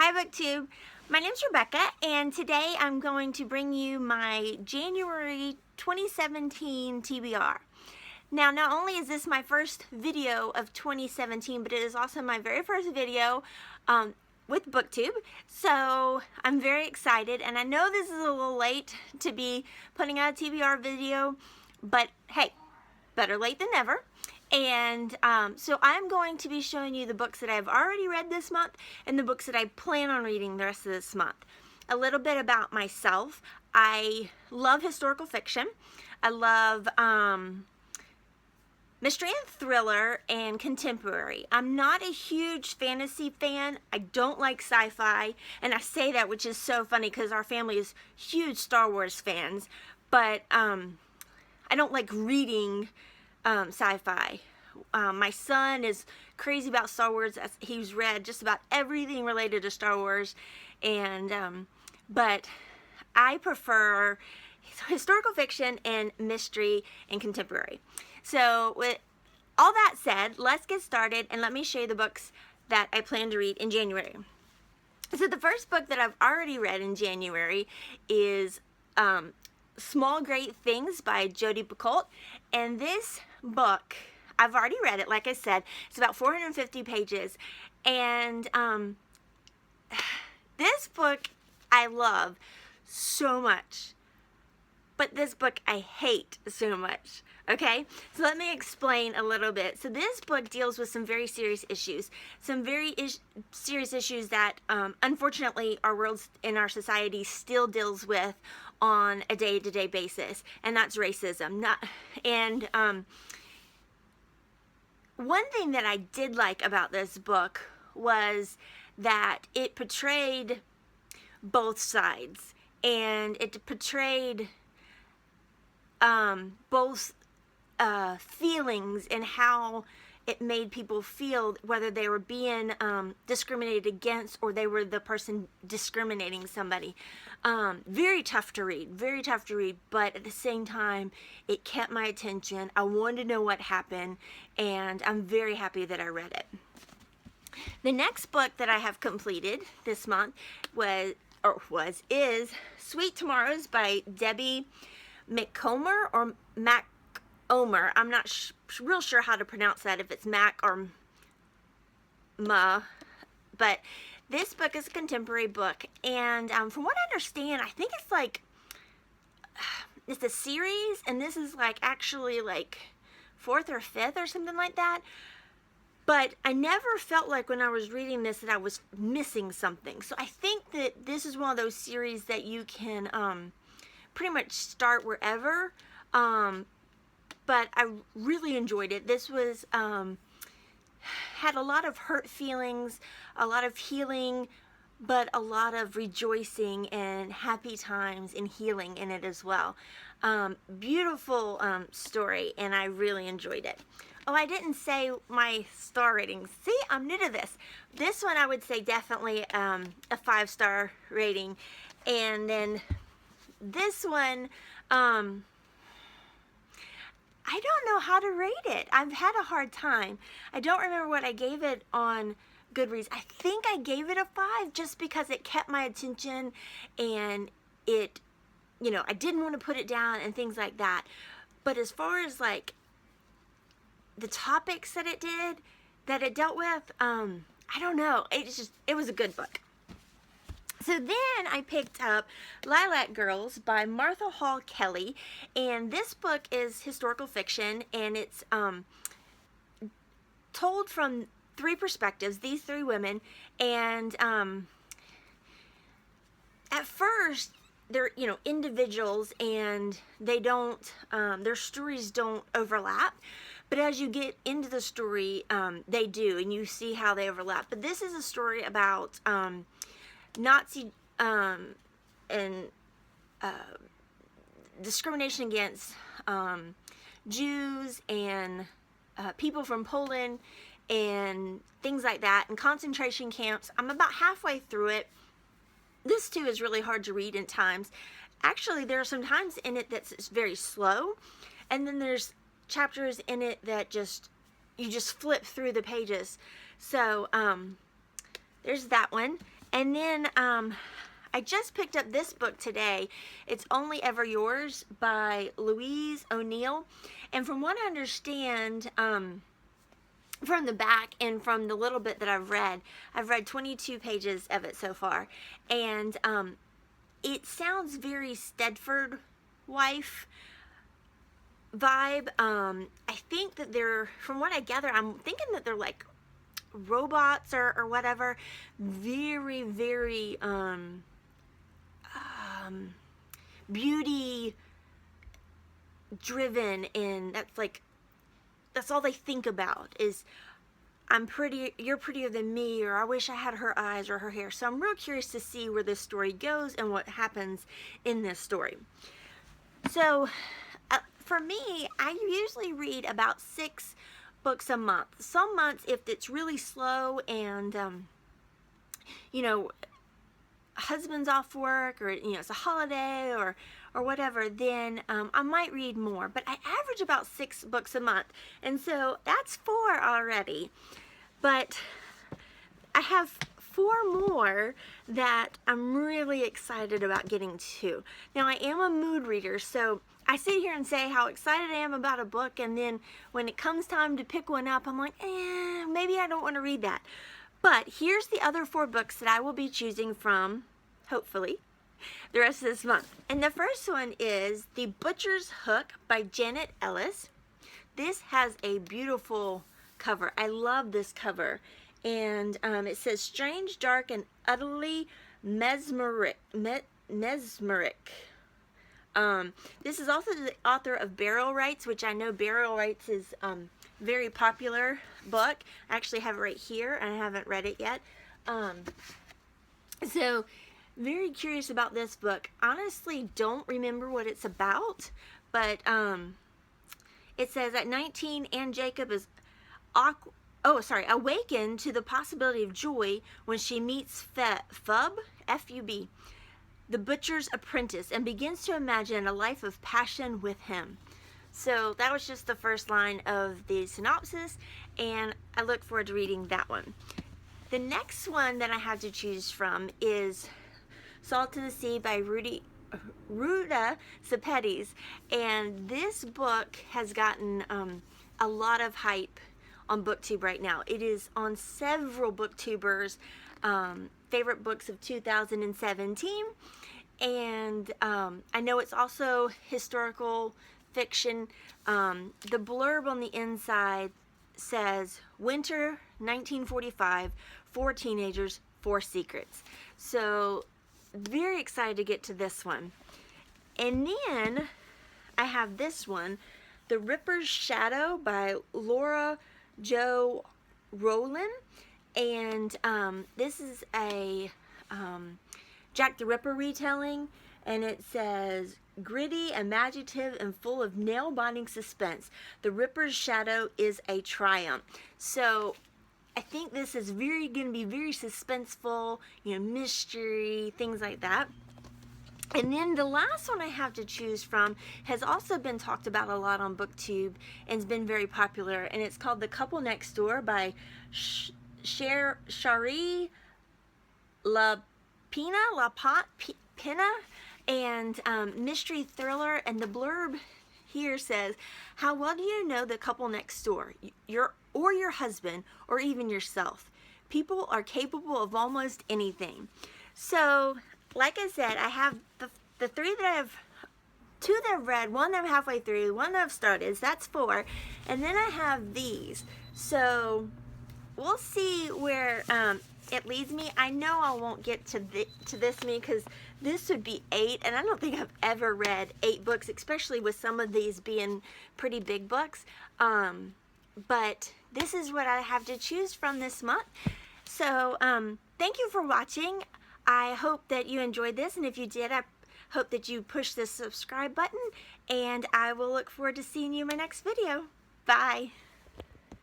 Hi BookTube, my name's Rebecca and today I'm going to bring you my January 2017 TBR. Now, not only is this my first video of 2017, but it is also my very first video with BookTube, so I'm very excited, and I know this is a little late to be putting out a TBR video, but hey, better late than never. And so I'm going to be showing you the books that I've already read this month and the books that I plan on reading the rest of this month. A little bit about myself. I love historical fiction. I love mystery and thriller and contemporary. I'm not a huge fantasy fan. I don't like sci-fi, and I say that, which is so funny because our family is huge Star Wars fans, but I don't like reading sci-fi. My son is crazy about Star Wars. He's read just about everything related to Star Wars, and but I prefer historical fiction and mystery and contemporary. So with all that said, let's get started and let me show you the books that I plan to read in January. So the first book that I've already read in January is Small Great Things by Jodi Picoult, and this book, I've already read it, like I said. It's about 450 pages, and this book I love so much, but this book I hate so much. Okay, so let me explain a little bit. So this book deals with some very serious issues, serious issues that unfortunately our world and our society still deals with on a day-to-day basis, and that's racism. One thing that I did like about this book was that it portrayed both sides, and it portrayed both feelings and how it made people feel, whether they were being discriminated against or they were the person discriminating somebody. Very tough to read, but at the same time, it kept my attention. I wanted to know what happened, and I'm very happy that I read it. The next book that I have completed this month is Sweet Tomorrows by Debbie McComber or Omer. I'm not real sure how to pronounce that, if it's Mac or Ma, but this book is a contemporary book, and from what I understand, I think it's like, it's a series, and this is like actually like 4th or 5th or something like that, but I never felt like when I was reading this that I was missing something. So I think that this is one of those series that you can pretty much start wherever, but I really enjoyed it. This was, had a lot of hurt feelings, a lot of healing, but a lot of rejoicing and happy times and healing in it as well. Beautiful story, and I really enjoyed it. Oh, I didn't say my star ratings. See, I'm new to this. This one I would say definitely a 5-star rating, and then this one, I don't know how to rate it. I've had a hard time. I don't remember what I gave it on Goodreads. I think I gave it a 5 just because it kept my attention, and it, you know, I didn't want to put it down and things like that. But as far as like the topics that it dealt with, I don't know. It was a good book. So then I picked up Lilac Girls by Martha Hall Kelly, and this book is historical fiction, and it's told from 3 perspectives, these 3 women, and at first they're, you know, individuals, and they don't, their stories don't overlap, but as you get into the story, they do, and you see how they overlap. But this is a story about Nazi and discrimination against Jews and people from Poland and things like that, and concentration camps. I'm about halfway through it. This too is really hard to read in times. Actually, there are some times in it that's very slow, and then there's chapters in it that you just flip through the pages. So there's that one. And then I just picked up this book today. It's Only Ever Yours by Louise O'Neill. And from what I understand, from the back and from the little bit that I've read 22 pages of it so far. And it sounds very Stedford wife vibe. I think that they're, from what I gather, I'm thinking that they're like robots or whatever. Very, very beauty driven, and that's all they think about is, I'm pretty, you're prettier than me, or I wish I had her eyes or her hair. So I'm real curious to see where this story goes and what happens in this story. So for me, I usually read about 6 books a month. Some months, if it's really slow and you know, husband's off work, or you know, it's a holiday or whatever, then I might read more. But I average about 6 books a month, and so that's 4 already. But I have 4 more that I'm really excited about getting to. Now, I am a mood reader, so I sit here and say how excited I am about a book, and then when it comes time to pick one up, I'm like, maybe I don't want to read that. But here's the other 4 books that I will be choosing from, hopefully, the rest of this month. And the first one is The Butcher's Hook by Janet Ellis. This has a beautiful cover. I love this cover. And it says, strange, dark, and utterly mesmeric. This is also the author of Burial Rites, which I know Burial Rites is very popular book. I actually have it right here, and I haven't read it yet. So, very curious about this book. Honestly, don't remember what it's about, but it says at 19, Anne Jacob is awakened to the possibility of joy when she meets Fub, F-U-B, the butcher's apprentice, and begins to imagine a life of passion with him. So that was just the first line of the synopsis, and I look forward to reading that one. The next one that I have to choose from is Salt to the Sea by Ruta Sepetys, and this book has gotten a lot of hype on BookTube right now. It is on several BookTubers' favorite books of 2017, and I know it's also historical fiction. The blurb on the inside says, Winter 1945, 4 teenagers, 4 secrets. So very excited to get to this one. And then I have this one, The Ripper's Shadow by Laura Jo Rowland. And this is a Jack the Ripper retelling, and it says, gritty, imaginative, and full of nail-biting suspense. The Ripper's Shadow is a triumph. So I think this is going to be very suspenseful, you know, mystery, things like that. And then the last one I have to choose from has also been talked about a lot on BookTube and has been very popular, and it's called The Couple Next Door by Shari Pina, and mystery thriller. And the blurb here says, how well do you know the couple next door, your husband, or even yourself? People are capable of almost anything. So, like I said, I have the 3 that I've, 2 that I've read, 1 that I'm halfway through, 1 that I've started, so that's 4, and then I have these. So we'll see where it leads me. I know I won't get to this many, because this would be 8, and I don't think I've ever read 8 books, especially with some of these being pretty big books. But this is what I have to choose from this month. So thank you for watching. I hope that you enjoyed this, and if you did, I hope that you push the subscribe button, and I will look forward to seeing you in my next video. Bye!